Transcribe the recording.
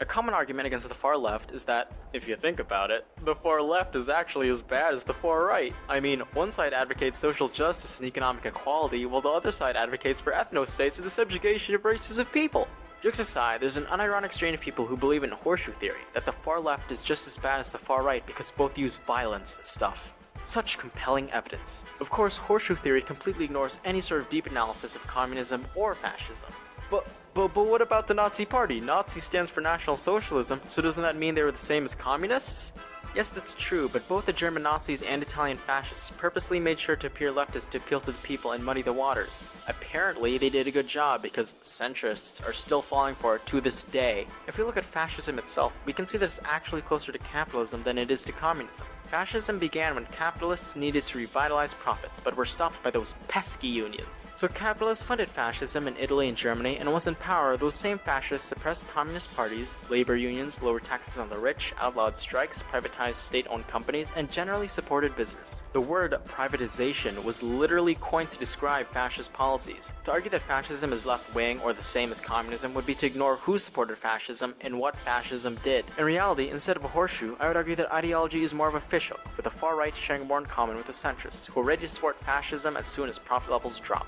A common argument against the far left is that, if you think about it, the far left is actually as bad as the far right. I mean, one side advocates social justice and economic equality, while the other side advocates for ethnostates and the subjugation of races of people. Jokes aside, there's an unironic strain of people who believe in horseshoe theory, that the far left is just as bad as the far right because both use violence and stuff. Such compelling evidence. Of course, horseshoe theory completely ignores any sort of deep analysis of communism or fascism. But what about the Nazi Party? Nazi stands for National Socialism, so doesn't that mean they were the same as communists? Yes, that's true, but both the German Nazis and Italian fascists purposely made sure to appear leftist to appeal to the people and muddy the waters. Apparently, they did a good job because centrists are still falling for it to this day. If we look at fascism itself, we can see that it's actually closer to capitalism than it is to communism. Fascism began when capitalists needed to revitalize profits, but were stopped by those pesky unions. So capitalists funded fascism in Italy and Germany, and once in power, those same fascists suppressed communist parties, labor unions, lowered taxes on the rich, outlawed strikes, privatized state-owned companies, and generally supported business. The word privatization was literally coined to describe fascist policies. To argue that fascism is left-wing or the same as communism would be to ignore who supported fascism and what fascism did. In reality, instead of a horseshoe, I would argue that ideology is more of a fishhook, with the far right sharing more in common with the centrists, who are ready to support fascism as soon as profit levels drop.